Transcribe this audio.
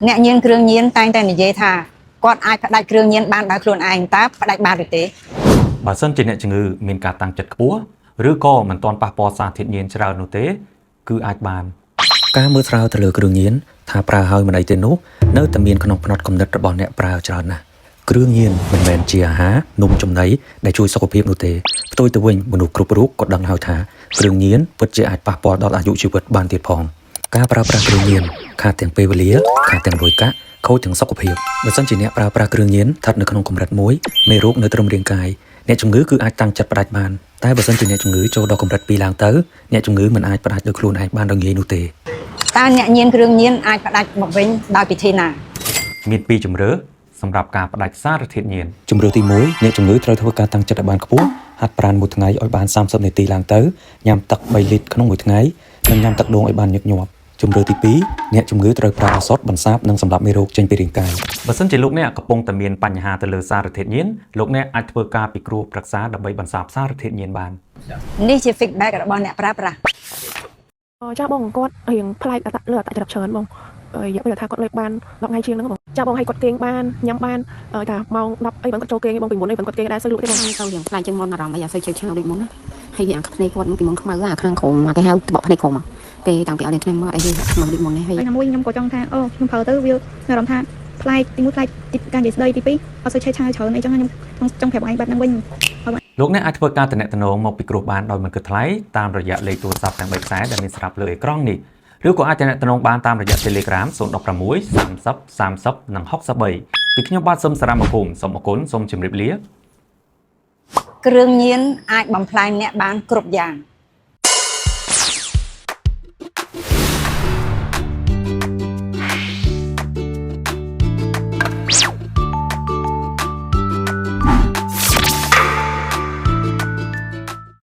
អ្នកញៀនគ្រឿងញៀនតែងតែនិយាយថាគាត់អាចផ្ដាច់គ្រឿងញៀនបានដោយខ្លួនឯងតើផ្ដាច់បានឬទេបើសិនជាអ្នកជំងឺមានការតាំងចិត្តខ្ពស់ឬក៏មិនទាន់ប៉ះពាល់សារធាតុញៀនច្រើននោះទេគឺអាចបានការមើលស្រាវទៅលើគ្រឿងញៀនថាប្រើហើយមិនអីទេនោះនៅតែមានក្នុងផ្នត់គំនិតរបស់អ្នកប្រើច្រើនណាស់គ្រឿងញៀនមិនមែនជាអាហារនំចំណីដែលជួយសុខភាពនោះទេផ្ទុយទៅវិញមនុស្សគ្រប់រូបក៏ដឹងហើយថាគ្រឿងញៀនពិតជាអាចប៉ះពាល់ដល់អាយុជីវិតបានទៀតផងការប្រើប្រាស់គ្រឿងញៀនខាតទាំងពេលវេលាខាតទាំងលុយកាក់ខូចទាំងសុខភាពបើសិនជាអ្នកប្រើប្រាស់គ្រឿងញៀនស្ថិតនៅក្នុងកម្រិតមួយមេរោគនៅត្រឹមរាងកាយអ្នកជំងឺគឺអាចតាំងចិត្តផ្ដាច់បានតែបើសិនជាអ្នកជំងឺចូលដល់កម្រិត2ឡើងទៅអ្នកជំងឺមិនអាចផ្ដាច់ដោយខ្លួនឯងបានដោយងាយនោះទេតើអ្នកញៀនគ្រឿងញៀនអាចផ្ដាច់មកវិញដោយវិធីណាមាន2ជំរឿសម្រាប់ការផ្ដាច់សារធាតុញៀនជំរឿទី1អ្នកជំងឺត្រូវធ្វើការតាំងចិត្តឲ្យបានខ្ពស់ហាត់ប្រាណមួយថ្ងៃឲ្យបាន30នាទីឡើងទៅញ៉ាំទឹក3លីត្រក្នុងមួយថ្ងៃនិងញ៉ាំទឹកដូងឲ្យបានញឹកញាប់ជំរឿទី2អ្នកជំងឺត្រូវប្រើឱសថបន្សាបនិងសម្លាប់មេរោគចេញពីរាងកាយបើសិនជាលោកអ្នកកំពុងតែមានបញ្ហាទៅលើសារធាតុញៀនលោកអ្នកអាចធ្វើការពិគ្រោះប្រឹក្សាដើម្បីបន្សាបសារធាតុញៀនបាននេះជា feedback របស់អ្នកប្រើប្រាស់ចាបងគាត់រៀងផ្លែកលើអត្តចរិតច្រើនបងរយៈពេលថាគាត់លេបបាន10ថ្ងៃជាងហ្នឹងបងចាបងឲ្យគាត់គេងបានញ៉ាំបានថាម៉ោង10អីបងគាត់ចូលគេងបងពីមុនអីបងគាត់គេងដែរសូវលក់ទេបងទៅរៀងផ្លែកជាងមុនអារម្មណ៍អីអាសូវជឿដូចមុនណាហើយវាអាភ្នែកគាត់ពីមុនខ្មៅអាខាងក្រោមគេហៅបកភ្នែកក្រោមគេតាំងពីអត់លេងថ្នាំមកអីវាខ្មៅដូចមុននេះហើយថ្ងៃមួយខ្ញុំក៏ចង់ថាអូខ្ញុំប្រើទៅវាអារម្មណ៍ថាផ្លែកទី1ផ្លែកទីការនិយាយស្ដីទី2អត់សូវឆេះឆាវច្រើនអីចឹងខ្ញុំចង់ប្រាប់ឯងបាត់ហ្នឹងវិញលោកអ្នកអាចធ្វើការតំណែងមកពិគ្រោះបានដោយមិនគិតថ្លៃតាមរយៈលេខទូរស័ព្ទទាំង3ខ្សែដែលមានស្រាប់លើអេក្រង់នេះឬក៏អាចតំណែងបានតាមរយៈ Telegram 016 30 30និង63ពីខ្ញុំបាទសូមសារមង្គមសូមអរគុណសូមជម្រាបលាគ្រឿងញៀនអាចបំផ្លាញអ្នកបានគ្រប់យ៉ាង